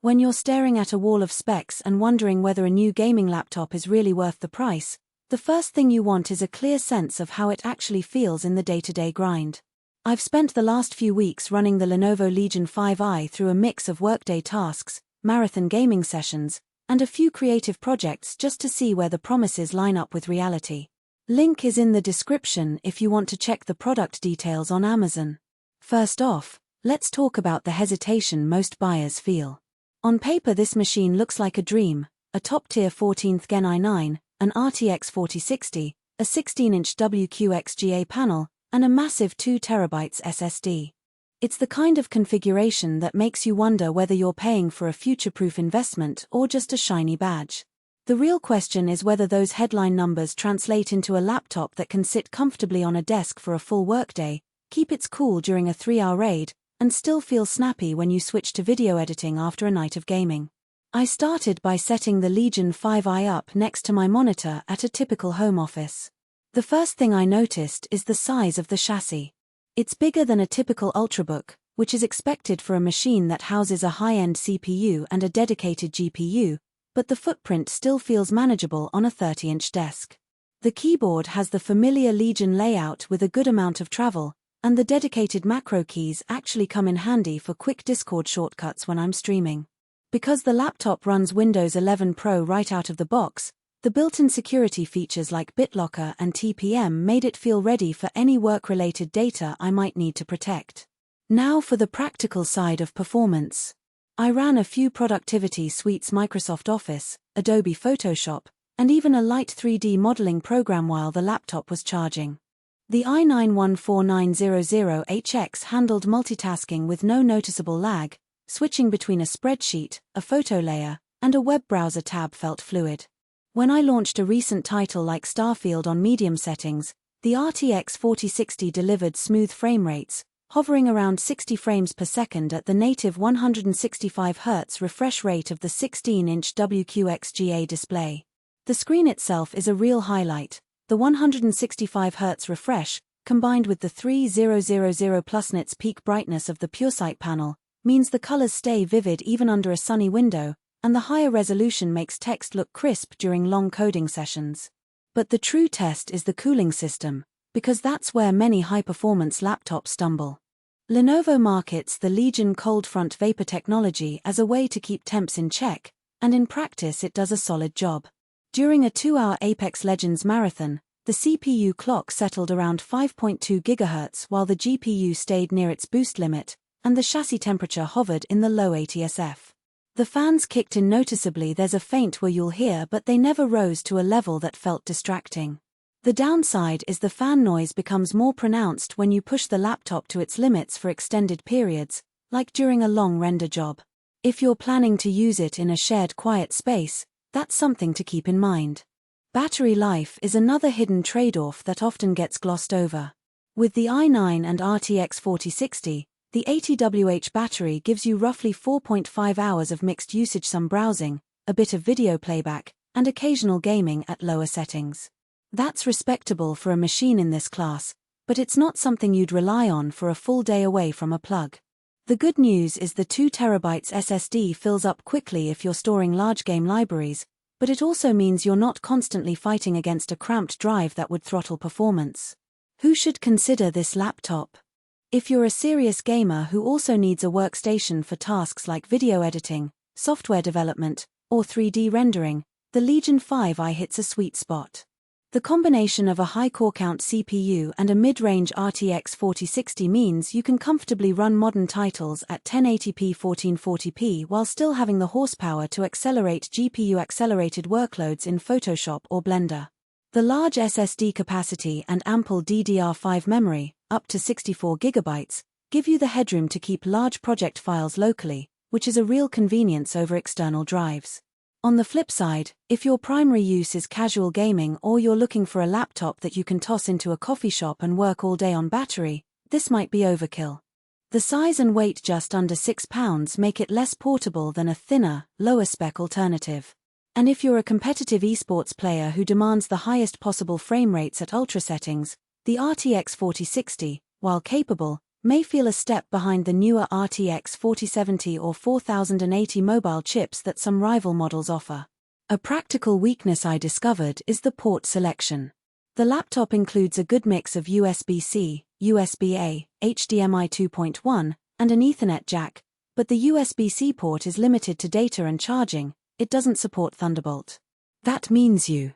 When you're staring at a wall of specs and wondering whether a new gaming laptop is really worth the price, the first thing you want is a clear sense of how it actually feels in the day-to-day grind. I've spent the last few weeks running the Lenovo Legion 5i through a mix of workday tasks, marathon gaming sessions, and a few creative projects just to see where the promises line up with reality. Link is in the description if you want to check the product details on Amazon. First off, let's talk about the hesitation most buyers feel. On paper, this machine looks like a dream: a top-tier 14th Gen i9, an RTX 4060, a 16-inch WQXGA panel, and a massive 2TB SSD. It's the kind of configuration that makes you wonder whether you're paying for a future-proof investment or just a shiny badge. The real question is whether those headline numbers translate into a laptop that can sit comfortably on a desk for a full workday, keep its cool during a 3-hour raid, and still feel snappy when you switch to video editing after a night of gaming. I started by setting the Legion 5i up next to my monitor at a typical home office. The first thing I noticed is the size of the chassis. It's bigger than a typical Ultrabook, which is expected for a machine that houses a high-end CPU and a dedicated GPU, but the footprint still feels manageable on a 30-inch desk. The keyboard has the familiar Legion layout with a good amount of travel, and the dedicated macro keys actually come in handy for quick Discord shortcuts when I'm streaming. Because the laptop runs Windows 11 Pro right out of the box, the built-in security features like BitLocker and TPM made it feel ready for any work-related data I might need to protect. Now for the practical side of performance. I ran a few productivity suites: Microsoft Office, Adobe Photoshop, and even a light 3D modeling program while the laptop was charging. The i9-14900HX handled multitasking with no noticeable lag. Switching between a spreadsheet, a photo layer, and a web browser tab felt fluid. When I launched a recent title like Starfield on medium settings, the RTX 4060 delivered smooth frame rates, hovering around 60 frames per second at the native 165Hz refresh rate of the 16-inch WQXGA display. The screen itself is a real highlight. The 165Hz refresh, combined with the 3000 plus nits peak brightness of the PureSight panel, means the colors stay vivid even under a sunny window, and the higher resolution makes text look crisp during long coding sessions. But the true test is the cooling system, because that's where many high-performance laptops stumble. Lenovo markets the Legion ColdFront vapor technology as a way to keep temps in check, and in practice it does a solid job. During a 2-hour Apex Legends marathon, the CPU clock settled around 5.2 GHz while the GPU stayed near its boost limit, and the chassis temperature hovered in the low 80 SF. The fans kicked in noticeably. There's a faint whir you'll hear, but they never rose to a level that felt distracting. The downside is the fan noise becomes more pronounced when you push the laptop to its limits for extended periods, like during a long render job. If you're planning to use it in a shared quiet space, that's something to keep in mind. Battery life is another hidden trade-off that often gets glossed over. With the i9 and RTX 4060, the 80Wh battery gives you roughly 4.5 hours of mixed usage, some browsing, a bit of video playback, and occasional gaming at lower settings. That's respectable for a machine in this class, but it's not something you'd rely on for a full day away from a plug. The good news is the 2TB SSD fills up quickly if you're storing large game libraries, but it also means you're not constantly fighting against a cramped drive that would throttle performance. Who should consider this laptop? If you're a serious gamer who also needs a workstation for tasks like video editing, software development, or 3D rendering, the Legion 5i hits a sweet spot. The combination of a high core count CPU and a mid-range RTX 4060 means you can comfortably run modern titles at 1080p 1440p while still having the horsepower to accelerate GPU-accelerated workloads in Photoshop or Blender. The large SSD capacity and ample DDR5 memory, up to 64 GB, give you the headroom to keep large project files locally, which is a real convenience over external drives. On the flip side, if your primary use is casual gaming or you're looking for a laptop that you can toss into a coffee shop and work all day on battery, this might be overkill. The size and weight, just under 6 pounds, make it less portable than a thinner, lower-spec alternative. And if you're a competitive esports player who demands the highest possible frame rates at ultra settings, the RTX 4060, while capable, may feel a step behind the newer RTX 4070 or 4080 mobile chips that some rival models offer. A practical weakness I discovered is the port selection. The laptop includes a good mix of USB-C, USB-A, HDMI 2.1, and an Ethernet jack, but the USB-C port is limited to data and charging. It doesn't support Thunderbolt. That means you